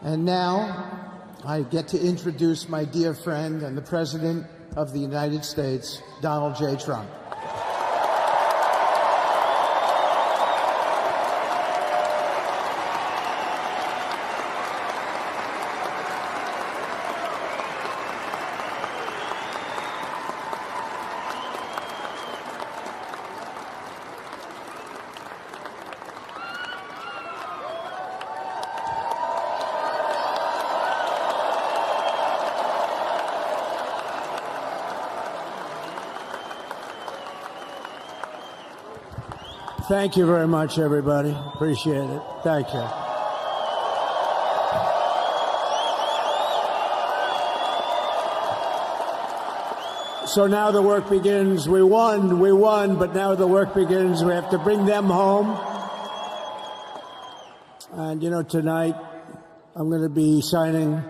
And now I get to introduce my dear friend and the President of the United States, Donald J. Trump. Thank you very much, everybody. Appreciate it. Thank you. So now the work begins. We won, but now the work begins. We have to bring them home. And, you know, tonight I'm going to be signing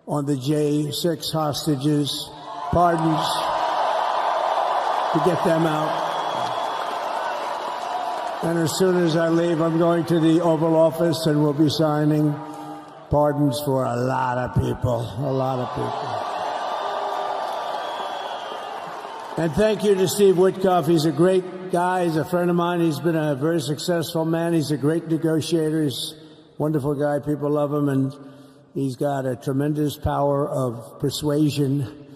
on the J6 hostages, pardons, to get them out. And as soon as I leave, I'm going to the Oval Office and we'll be signing pardons for a lot of people, And thank you to Steve Witkoff. He's a great guy. He's a friend of mine. He's been a very successful man. He's a great negotiator. He's a wonderful guy. People love him. And he's got a tremendous power of persuasion.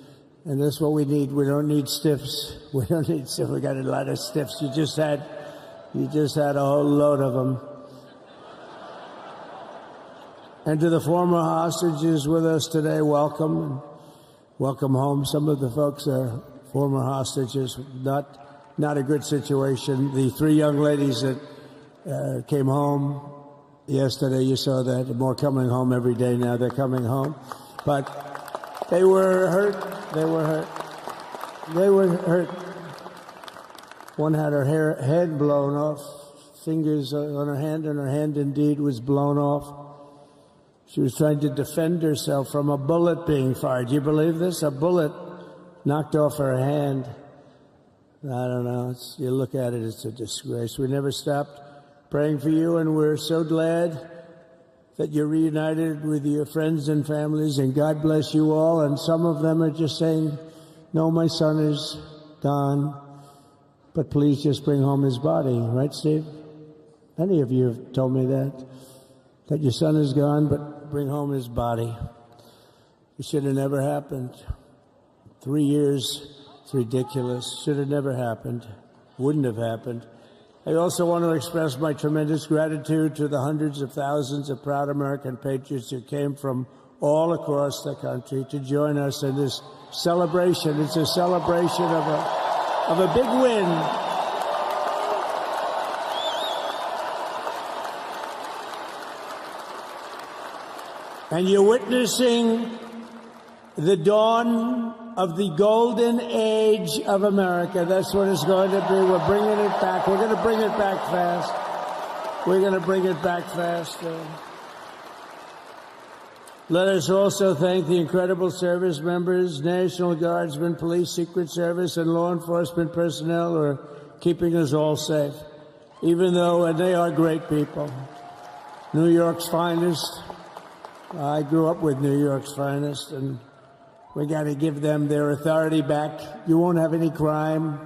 And that's what we need. We don't need stiffs. We got a lot of stiffs. You just had a whole load of them. And to the former hostages with us today, welcome. And welcome home. Some of the folks are former hostages. Not a good situation. The three young ladies that came home yesterday, you saw that. More coming home every day now. They're coming home. But they were hurt. One had her head blown off, fingers on her hand, and her hand indeed was blown off. She was trying to defend herself from a bullet being fired. Do you believe this? A bullet knocked off her hand. I don't know. You look at it, it's a disgrace. We never stopped praying for you, and we're so glad that you're reunited with your friends and families, and God bless you all. And some of them are just saying, no, my son is gone. But please just bring home his body, right, Steve? Many of you have told me that your son is gone, but bring home his body. It should have never happened. 3 years, it's ridiculous. Should have never happened. Wouldn't have happened. I also want to express my tremendous gratitude to the hundreds of thousands of proud American patriots who came from all across the country to join us in this celebration. It's a celebration of a big win. And you're witnessing the dawn of the golden age of America. That's what it's going to be. We're bringing it back. We're going to bring it back fast. We're going to bring it back fast. Let us also thank the incredible service members, National Guardsmen, Police, Secret Service, and law enforcement personnel who are keeping us all safe, even though, and they are great people. New York's finest. I grew up with New York's finest, and we got to give them their authority back. You won't have any crime.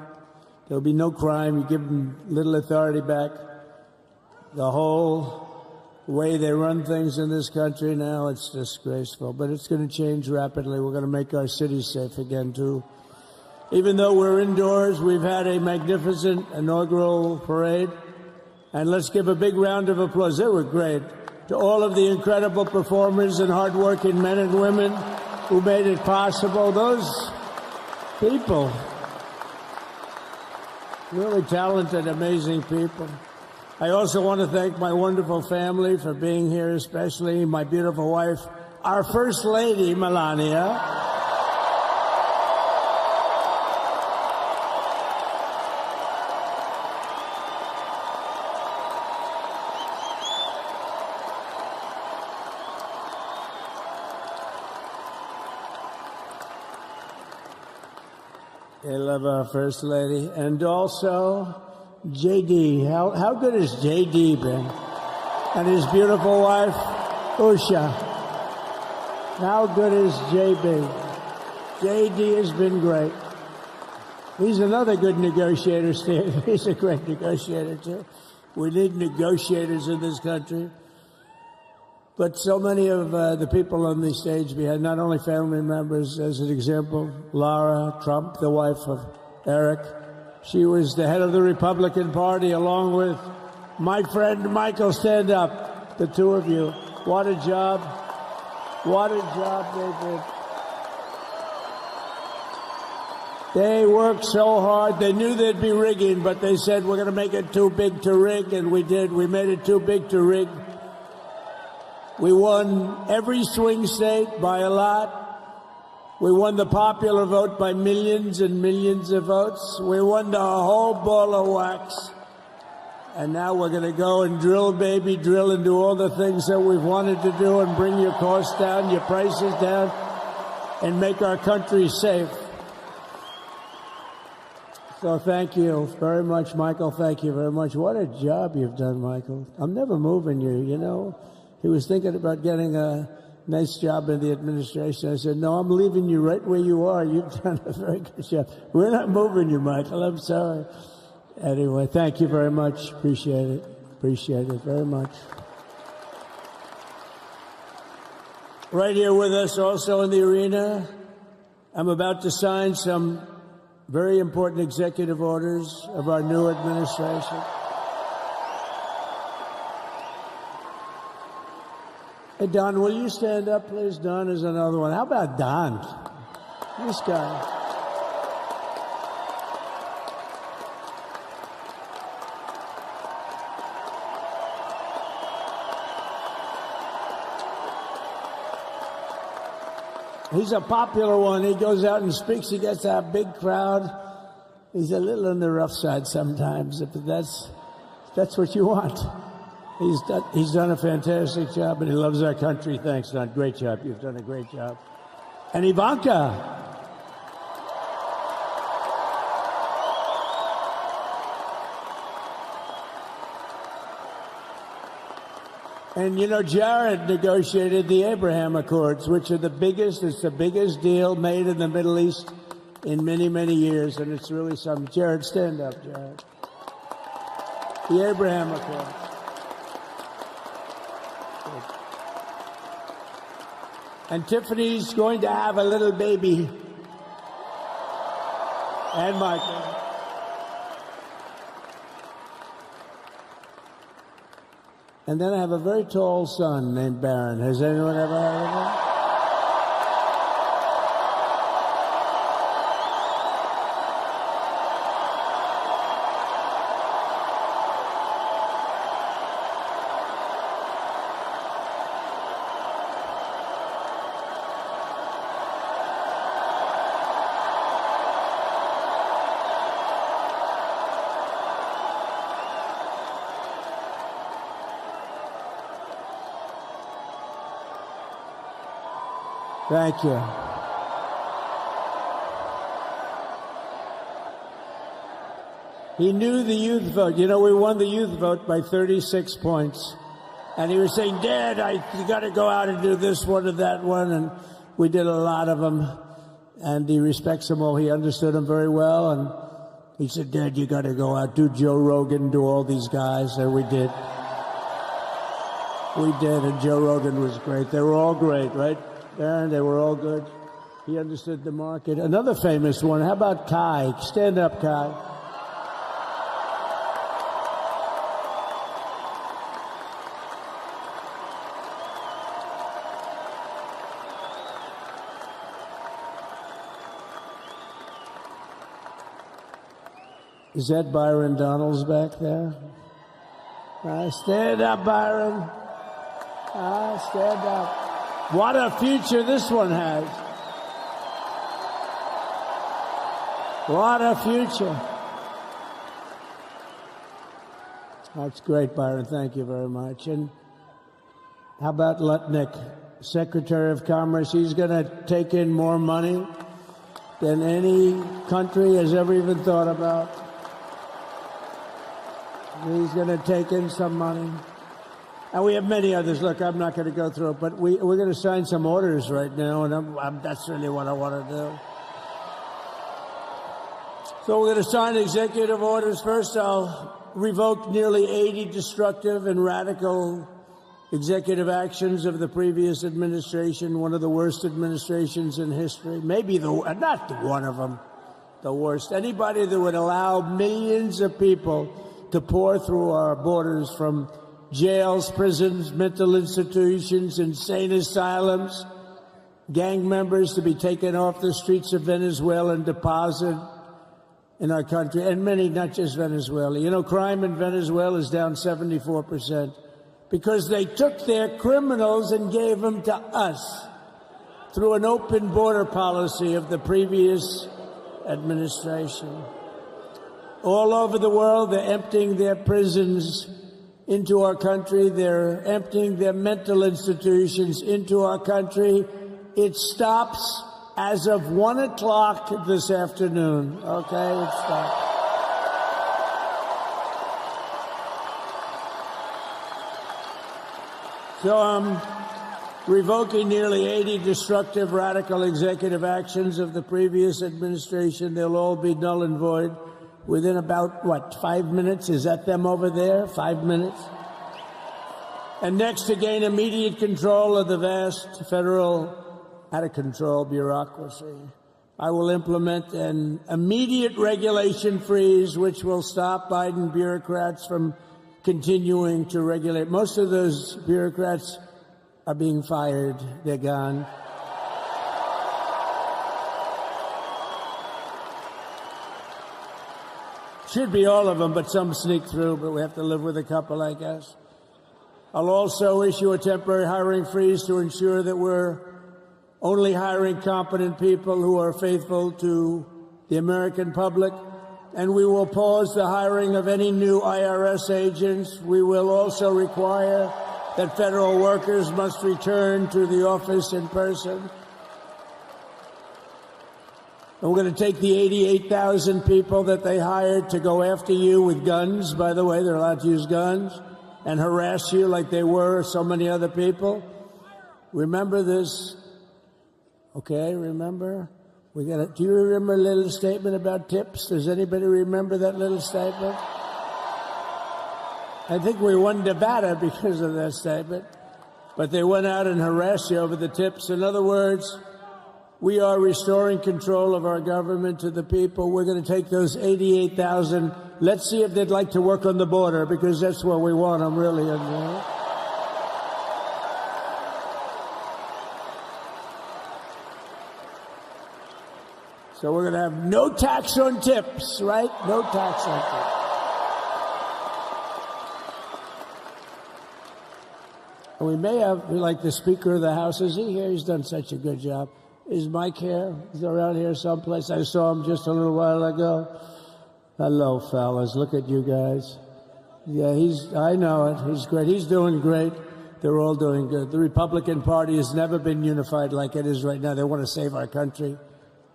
There'll be no crime. You give them little authority back. The whole way they run things in this country now, it's disgraceful. But it's going to change rapidly. We're going to make our cities safe again, too. Even though we're indoors, we've had a magnificent inaugural parade. And let's give a big round of applause. They were great. To all of the incredible performers and hardworking men and women who made it possible. Those people, really talented, amazing people. I also want to thank my wonderful family for being here, especially my beautiful wife, our First Lady, Melania. I love our First Lady. And also J.D. How good has J.D. been? And his beautiful wife, Usha. How good is JB? JD has been great. He's another good negotiator, Steve. He's a great negotiator, too. We need negotiators in this country. But so many of the people on the stage, we had not only family members, as an example, Lara Trump, the wife of Eric. She was the head of the Republican Party, along with my friend Michael. Stand up, the two of you. What a job. What a job they did. They worked so hard. They knew there'd be rigging, but they said, we're going to make it too big to rig, and we did. We made it too big to rig. We won every swing state by a lot. We won the popular vote by millions and millions of votes. We won the whole ball of wax. And now we're going to go and drill, baby, drill, and do all the things that we've wanted to do and bring your costs down, your prices down, and make our country safe. So thank you very much, Michael. Thank you very much. What a job you've done, Michael. I'm never moving you, you know. He was thinking about getting a nice job in the administration. I said, no, I'm leaving you right where you are. You've done a very good job. We're not moving you, Michael. I'm sorry. Anyway, thank you very much. Appreciate it. Appreciate it very much. Right here with us also in the arena, I'm about to sign some very important executive orders of our new administration. Hey, Don, will you stand up, please? Don is another one. How about Don? This guy. He's a popular one. He goes out and speaks. He gets a big crowd. He's a little on the rough side sometimes, but that's what you want. He's done a fantastic job, and he loves our country. Thanks, Don. Great job. You've done a great job. And Ivanka. And, you know, Jared negotiated the Abraham Accords, which are the biggest deal made in the Middle East in many, many years, and it's really something. Jared, stand up, Jared. The Abraham Accords. And Tiffany's going to have a little baby. And Michael. And then I have a very tall son named Barron. Has anyone ever heard of him? Thank you. He knew the youth vote. You know, we won the youth vote by 36 points. And he was saying, Dad, you got to go out and do this one and that one. And we did a lot of them. And he respects them all. He understood them very well. And he said, Dad, you got to go out, do Joe Rogan, do all these guys. And we did. We did. And Joe Rogan was great. They were all great, right? Aaron, they were all good. He understood the market. Another famous one. How about Kai? Stand up, Kai. Is that Byron Donalds back there? Stand up, Byron. Stand up. What a future this one has. What a future. That's great, Byron. Thank you very much. And how about Lutnick, Secretary of Commerce? He's going to take in more money than any country has ever even thought about. He's going to take in some money. And we have many others. Look, I'm not going to go through it, but we're going to sign some orders right now, and that's really what I want to do. So we're going to sign executive orders. First, I'll revoke nearly 80 destructive and radical executive actions of the previous administration, one of the worst administrations in history. Maybe not one of them, the worst. Anybody that would allow millions of people to pour through our borders from jails, prisons, mental institutions, insane asylums, gang members to be taken off the streets of Venezuela and deposited in our country, and many, not just Venezuela. You know, crime in Venezuela is down 74% because they took their criminals and gave them to us through an open border policy of the previous administration. All over the world, they're emptying their prisons into our country. They're emptying their mental institutions into our country. It stops as of 1 o'clock this afternoon. Okay, it stops. So I'm revoking nearly 80 destructive, radical executive actions of the previous administration. They'll all be null and void within about, 5 minutes? Is that them over there? 5 minutes? And next, to gain immediate control of the vast federal, out-of-control bureaucracy, I will implement an immediate regulation freeze, which will stop Biden bureaucrats from continuing to regulate. Most of those bureaucrats are being fired. They're gone. Should be all of them, but some sneak through, but we have to live with a couple, I guess. I'll also issue a temporary hiring freeze to ensure that we're only hiring competent people who are faithful to the American public. And we will pause the hiring of any new IRS agents. We will also require that federal workers must return to the office in person. And we're going to take the 88,000 people that they hired to go after you with guns. By the way, they're allowed to use guns and harass you like they were so many other people. Remember this. Okay, remember? Do you remember a little statement about tips? Does anybody remember that little statement? I think we won Nevada because of that statement. But they went out and harassed you over the tips. In other words, we are restoring control of our government to the people. We're going to take those 88,000. Let's see if they'd like to work on the border, because that's where we want them, really. So we're going to have no tax on tips, right? No tax on tips. And we may have, like the Speaker of the House, is he here? He's done such a good job. Is Mike here? He's around here someplace. I saw him just a little while ago. Hello, fellas. Look at you guys. Yeah, I know it. He's great. He's doing great. They're all doing good. The Republican Party has never been unified like it is right now. They want to save our country.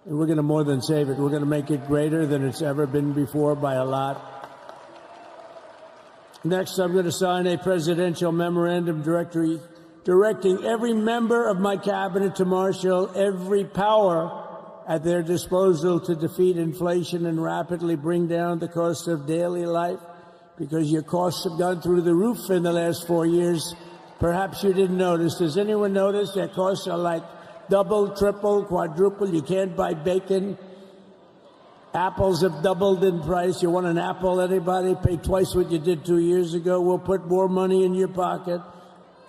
And we're going to more than save it. We're going to make it greater than it's ever been before by a lot. Next, I'm going to sign a presidential memorandum directing every member of my cabinet to marshal every power at their disposal to defeat inflation and rapidly bring down the cost of daily life, because your costs have gone through the roof in the last 4 years. Perhaps you didn't notice. Does anyone notice their costs are like double, triple, quadruple? You can't buy bacon. Apples have doubled in price. You want an apple, anybody? Pay twice what you did 2 years ago. We'll put more money in your pocket,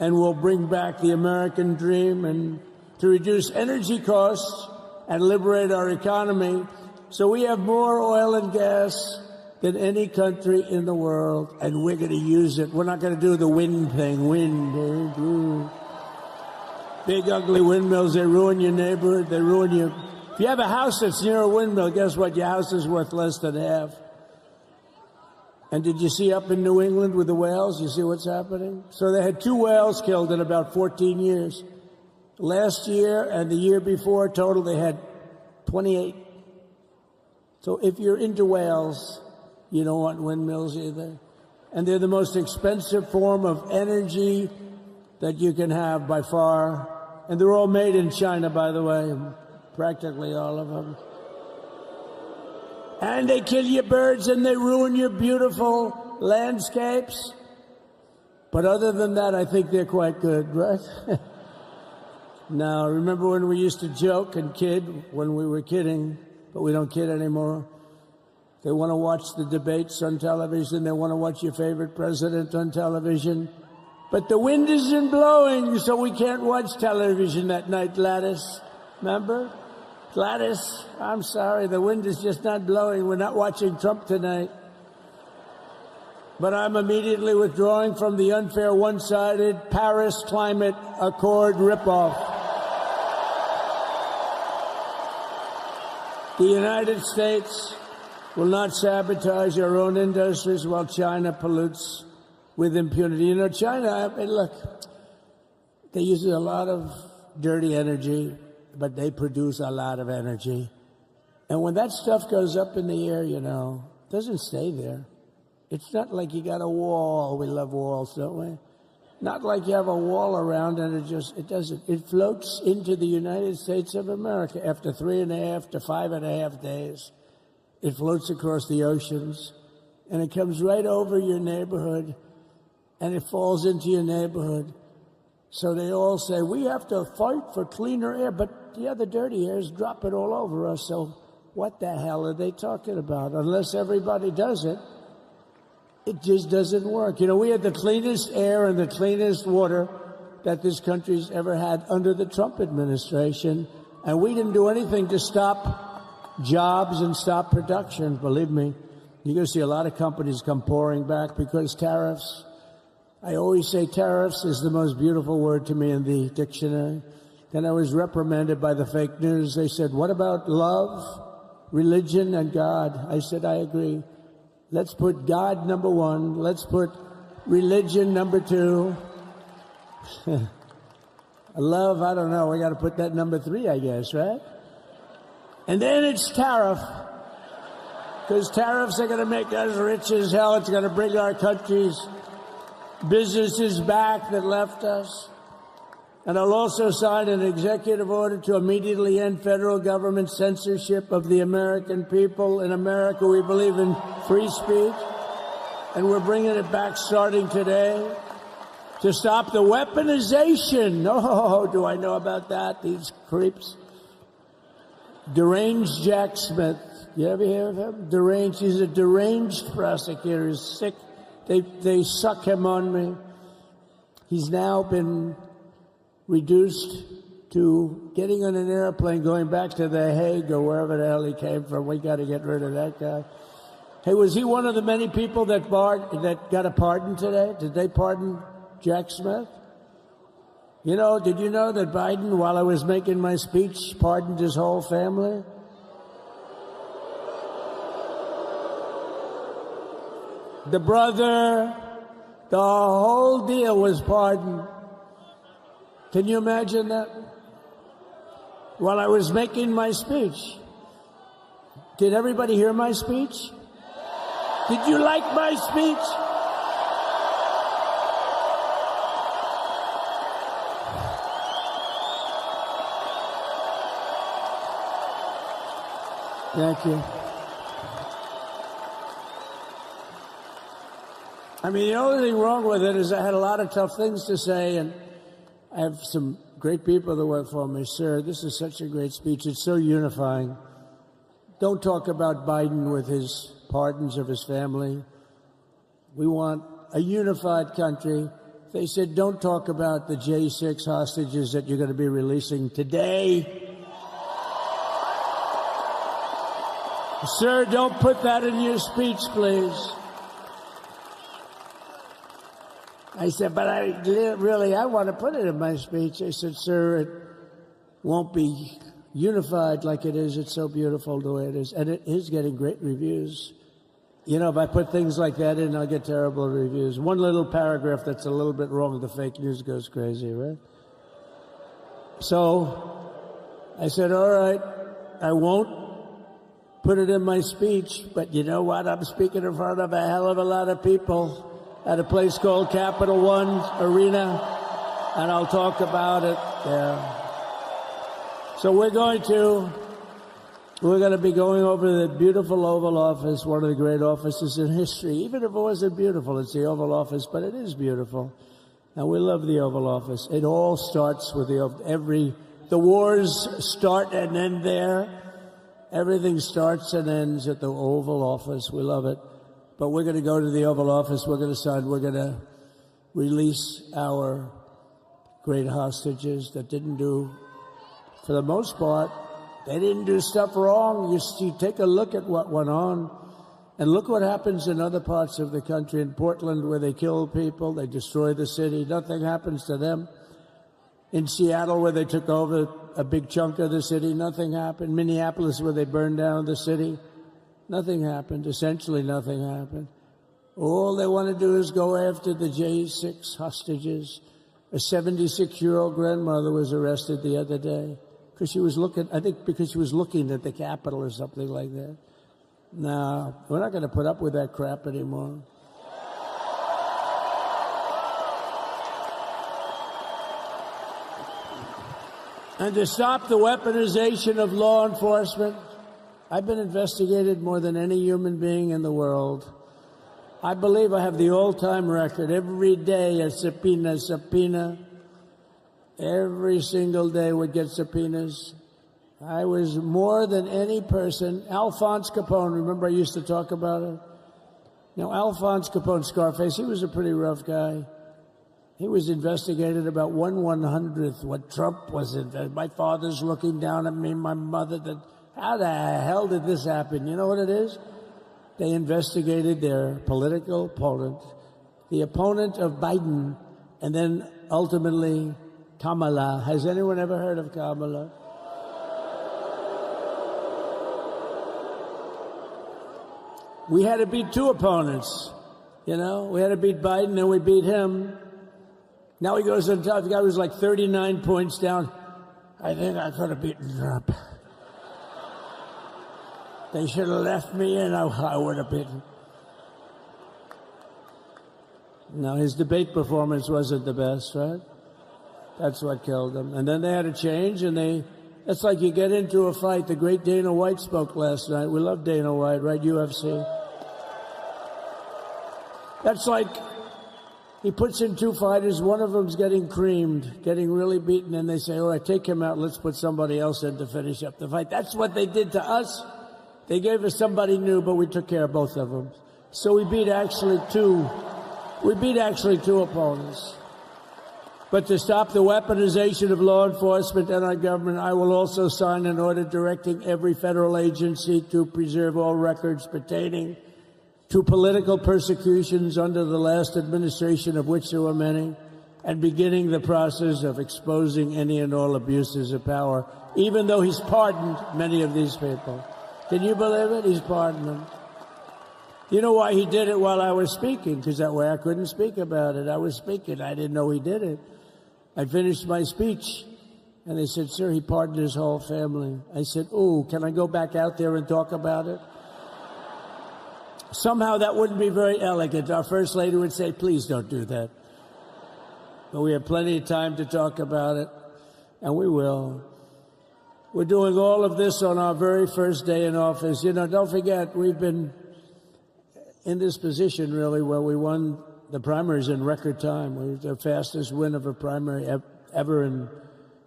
and we'll bring back the American dream and to reduce energy costs and liberate our economy. So we have more oil and gas than any country in the world, and we're going to use it. We're not going to do the wind thing. Wind. Big, ugly windmills, they ruin your neighborhood. They ruin you. If you have a house that's near a windmill, guess what? Your house is worth less than half. And did you see up in New England with the whales? You see what's happening? So they had 2 whales killed in about 14 years. Last year and the year before, total, they had 28. So if you're into whales, you don't want windmills either. and they're the most expensive form of energy that you can have by far. And they're all made in China, by the way, practically all of them. And they kill your birds and they ruin your beautiful landscapes. But other than that, I think they're quite good, right? Now, remember when we used to joke and kid when we were kidding, but we don't kid anymore? They want to watch the debates on television. They want to watch your favorite president on television. But the wind isn't blowing, so we can't watch television that night, Gladys. Remember? Gladys, I'm sorry, the wind is just not blowing. We're not watching Trump tonight. But I'm immediately withdrawing from the unfair, one-sided Paris Climate Accord ripoff. The United States will not sabotage our own industries while China pollutes with impunity. You know, China, I mean, look, they use a lot of dirty energy, but they produce a lot of energy. And when that stuff goes up in the air, you know, it doesn't stay there. It's not like you got a wall. We love walls, don't we? Not like you have a wall around and it doesn't. It floats into the United States of America after 3.5 to 5.5 days. It floats across the oceans and it comes right over your neighborhood and it falls into your neighborhood. So they all say, we have to fight for cleaner air, but the other dirty air is dropping all over us. So what the hell are they talking about? Unless everybody does it, it just doesn't work. You know, we had the cleanest air and the cleanest water that this country's ever had under the Trump administration, and we didn't do anything to stop jobs and stop production. Believe me, you're going to see a lot of companies come pouring back because tariffs. I always say tariffs is the most beautiful word to me in the dictionary. Then I was reprimanded by the fake news. They said, what about love, religion, and God? I said, I agree. Let's put God number one. Let's put religion number two. Love, I don't know. We got to put that number 3, I guess, right? And then it's tariff. Because tariffs are going to make us rich as hell. It's going to bring our country's businesses back that left us. And I'll also sign an executive order to immediately end federal government censorship of the American people. In America, we believe in free speech, and we're bringing it back starting today to stop the weaponization. Oh, do I know about that? These creeps. Deranged Jack Smith. You ever hear of him? Deranged. He's a deranged prosecutor. He's sick. They suck him on me. He's now been reduced to getting on an airplane, going back to The Hague or wherever the hell he came from. We got to get rid of that guy. Hey, was he one of the many people that got a pardon today? Did they pardon Jack Smith? You know, did you know that Biden, while I was making my speech, pardoned his whole family? The brother, the whole deal was pardoned. Can you imagine that? While I was making my speech. Did everybody hear my speech? Did you like my speech? Thank you. I mean, the only thing wrong with it is I had a lot of tough things to say, and I have some great people that work for me. Sir, this is such a great speech. It's so unifying. Don't talk about Biden with his pardons of his family. We want a unified country. They said, don't talk about the J6 hostages that you're going to be releasing today. Sir, don't put that in your speech, please. I said, but I want to put it in my speech. They said, sir, it won't be unified like it is. It's so beautiful the way it is. And it is getting great reviews. You know, if I put things like that in, I'll get terrible reviews. One little paragraph that's a little bit wrong, the fake news goes crazy, right? So I said, all right, I won't put it in my speech, but you know what? I'm speaking in front of a hell of a lot of people. at a place called Capital One Arena, and I'll talk about it there. So we're going to be going over the beautiful Oval Office, one of the great offices in history. Even if it wasn't beautiful, it's the Oval Office, but it is beautiful. And we love the Oval Office. It all starts with the wars start and end there. Everything starts and ends at the Oval Office. We love it. But we're going to go to the Oval Office. We're going to release our great hostages that didn't do, for the most part, they didn't do stuff wrong. You take a look at what went on, and look what happens in other parts of the country. In Portland, where they kill people, they destroy the city, nothing happens to them. In Seattle, where they took over a big chunk of the city, nothing happened. Minneapolis, where they burned down the city, nothing happened. Essentially nothing happened. All they want to do is go after the J6 hostages. A 76-year-old grandmother was arrested the other day because she was looking at the Capitol or something like that. No, we're not going to put up with that crap anymore. And to stop the weaponization of law enforcement, I've been investigated more than any human being in the world. I believe I have the all-time record. Every day a subpoena. Every single day would get subpoenas. I was more than any person. Alphonse Capone, remember I used to talk about it? Now, Alphonse Capone, Scarface, he was a pretty rough guy. He was investigated about 1/100th what Trump was investigated. My father's looking down at me, my mother. How the hell did this happen? You know what it is? They investigated their political opponent, the opponent of Biden, and then ultimately Kamala. Has anyone ever heard of Kamala? We had to beat two opponents. You know, we had to beat Biden, and we beat him. Now he goes on top. The guy was like 39 points down. I think I could have beaten Trump. They should have left me in. I would have beaten. No, his debate performance wasn't the best, right? That's what killed him. And then they had to change, and it's like you get into a fight. The great Dana White spoke last night. We love Dana White, right? UFC. That's like he puts in two fighters. One of them's getting creamed, getting really beaten, and they say, all right, take him out. Let's put somebody else in to finish up the fight. That's what they did to us. They gave us somebody new, but we took care of both of them. So we beat actually two opponents. But to stop the weaponization of law enforcement and our government, I will also sign an order directing every federal agency to preserve all records pertaining to political persecutions under the last administration, of which there were many, and beginning the process of exposing any and all abuses of power, even though he's pardoned many of these people. Can you believe it? He's pardoned them. You know why he did it while I was speaking? Because that way I couldn't speak about it. I was speaking. I didn't know he did it. I finished my speech, and they said, sir, he pardoned his whole family. I said, ooh, can I go back out there and talk about it? Somehow that wouldn't be very elegant. Our First Lady would say, please don't do that. But we have plenty of time to talk about it, and we will. We're doing all of this on our very first day in office. You know, don't forget, we've been in this position, really, where we won the primaries in record time. We were the fastest win of a primary ever in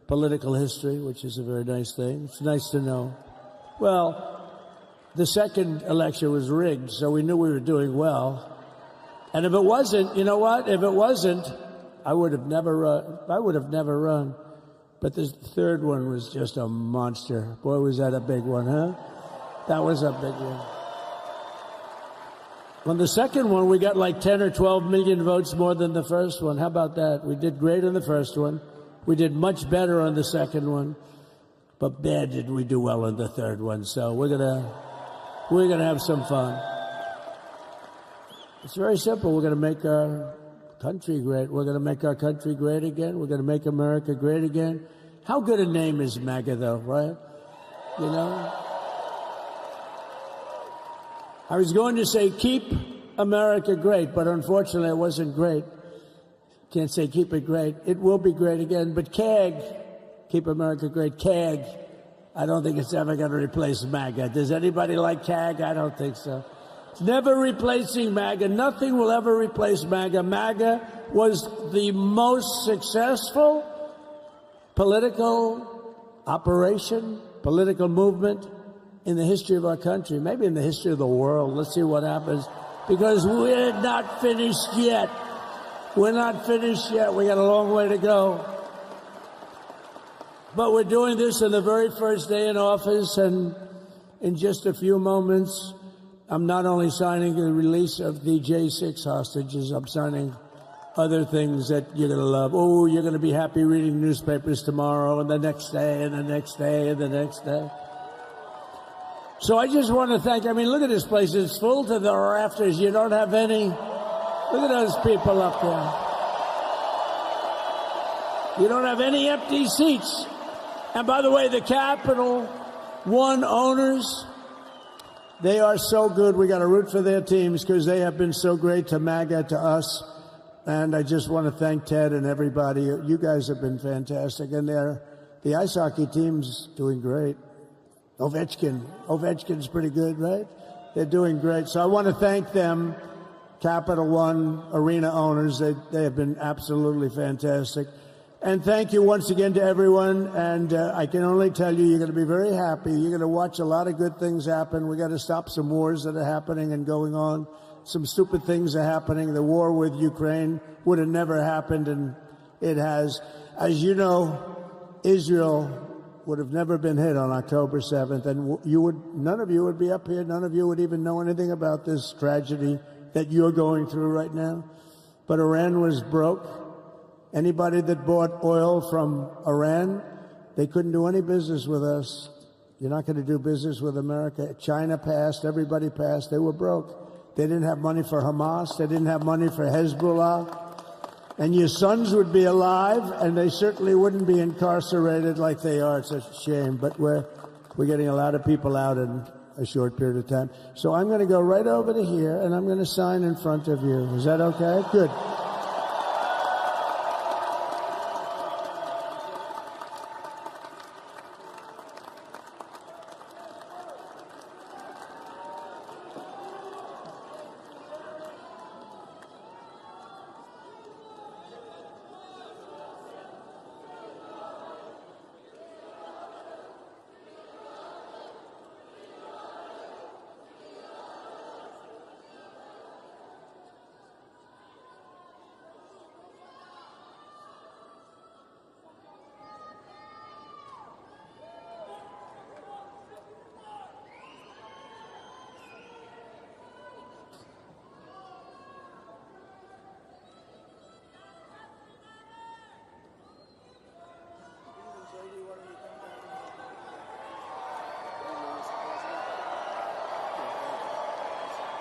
political history, which is a very nice thing. It's nice to know. Well, the second election was rigged, so we knew we were doing well. And if it wasn't, you know what? If it wasn't, I would have never run. But the third one was just a monster. Boy, was that a big one, huh? That was a big one. On the second one, we got like 10 or 12 million votes more than the first one. How about that? We did great on the first one. We did much better on the second one. But bad did we do well on the third one. So we're gonna have some fun. It's very simple. We're gonna make our country great. We're gonna make our country great again. We're gonna make America great again. How good a name is MAGA, though, right? You know? I was going to say keep America great, but unfortunately it wasn't great. Can't say keep it great. It will be great again, but CAG, keep America great, CAG, I don't think it's ever going to replace MAGA. Does anybody like CAG? I don't think so. It's never replacing MAGA. Nothing will ever replace MAGA. MAGA was the most successful political operation, political movement in the history of our country, maybe in the history of the world. Let's see what happens, because we're not finished yet. We're not finished yet. We got a long way to go. But we're doing this on the very first day in office, and in just a few moments, I'm not only signing the release of the J6 hostages, I'm signing other things that you're going to love. Oh, you're going to be happy reading newspapers tomorrow and the next day and the next day and the next day. So I just want to thank, I mean, look at this place. It's full to the rafters. You don't have any. Look at those people up there. You don't have any empty seats. And by the way, the Capital One owners, they are so good. We got to root for their teams because they have been so great to MAGA, to us. And I just want to thank Ted and everybody. You guys have been fantastic. And the ice hockey team's doing great. Ovechkin's pretty good, right? They're doing great. So I want to thank them. Capital One arena owners, they have been absolutely fantastic. And thank you once again to everyone. And I can only tell you, you're going to be very happy. You're going to watch a lot of good things happen. We got to stop some wars that are happening and going on. Some stupid things are happening. The war with Ukraine would have never happened, and it has. As you know, Israel would have never been hit on October 7th, and none of you would be up here. None of you would even know anything about this tragedy that you're going through right now. But Iran was broke. Anybody that bought oil from Iran, they couldn't do any business with us. You're not going to do business with America. China passed. Everybody passed. They were broke. They didn't have money for Hamas. They didn't have money for Hezbollah. And your sons would be alive, and they certainly wouldn't be incarcerated like they are. It's a shame. But we're getting a lot of people out in a short period of time. So I'm going to go right over to here, and I'm going to sign in front of you. Is that okay? Good.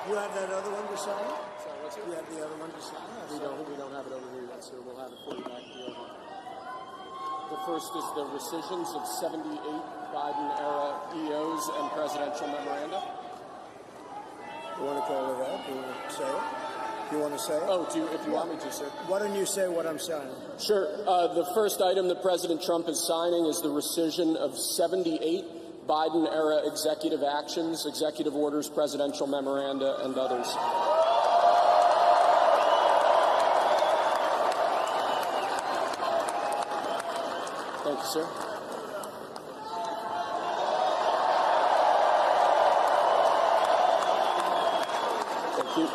You have that other one to sign? Sorry, what's it? You have the other one to sign? We don't have it over here yet, sir. We'll have it for you back here. The first is the rescissions of 78 Biden-era EOs and presidential memoranda. You want to call it out? Do you want to say it? You want to say it? Oh, if you want me to, sir. Why don't you say what I'm signing? Sure. The first item that President Trump is signing is the rescission of 78 Biden-era executive actions, executive orders, presidential memoranda, and others. Thank you, sir. Thank you.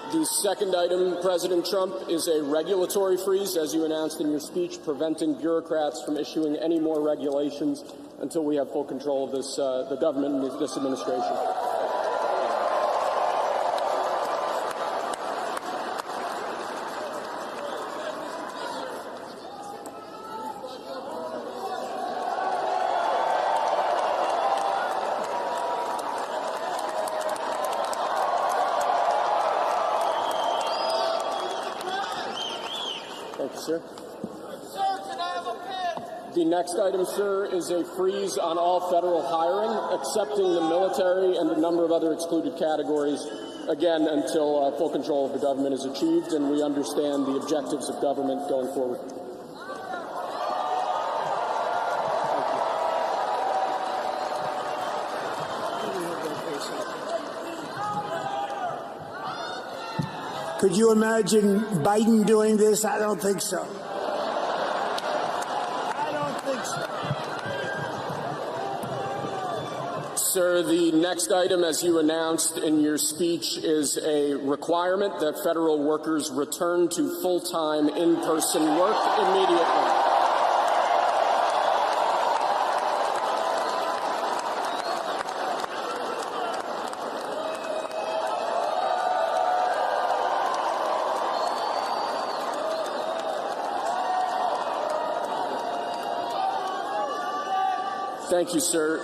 The second item, President Trump, is a regulatory freeze, as you announced in your speech, preventing bureaucrats from issuing any more regulations until we have full control of this, the government and this administration. Thank you, sir. Sir, can I have a pen? The next item, sir, is a freeze on all federal hiring, excepting the military and a number of other excluded categories, again, until full control of the government is achieved and we understand the objectives of government going forward. Could you imagine Biden doing this? I don't think so. I don't think so. Sir, the next item, as you announced in your speech, is a requirement that federal workers return to full-time in-person work immediately. Thank you, sir.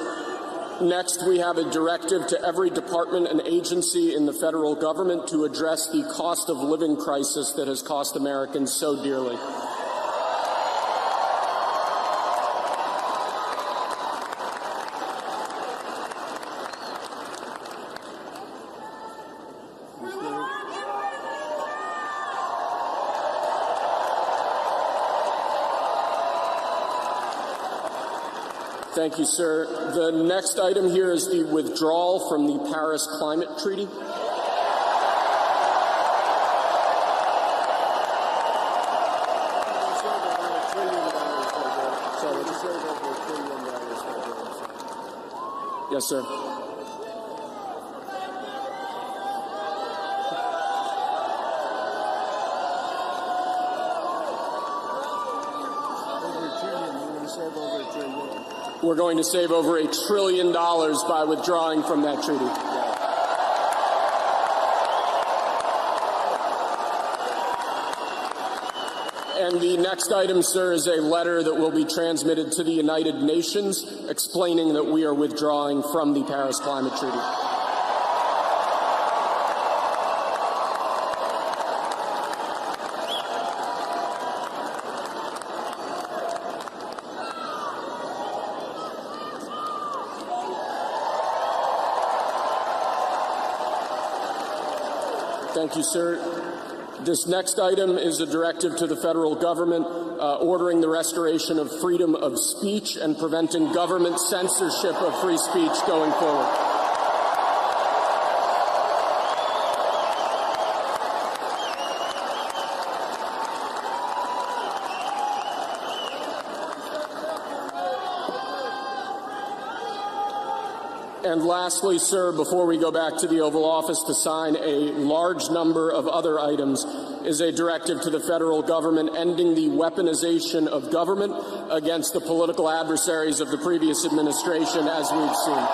Next, we have a directive to every department and agency in the federal government to address the cost of living crisis that has cost Americans so dearly. Thank you, sir. The next item here is the withdrawal from the Paris Climate Treaty. Yes, sir. We're going to save over $1 trillion by withdrawing from that treaty. And the next item, sir, is a letter that will be transmitted to the United Nations explaining that we are withdrawing from the Paris Climate Treaty. Thank you, sir. This next item is a directive to the federal government ordering the restoration of freedom of speech and preventing government censorship of free speech going forward. And lastly, sir, before we go back to the Oval Office to sign a large number of other items, is a directive to the federal government ending the weaponization of government against the political adversaries of the previous administration, as we've seen.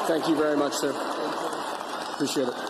Thank you very much, sir. Appreciate it.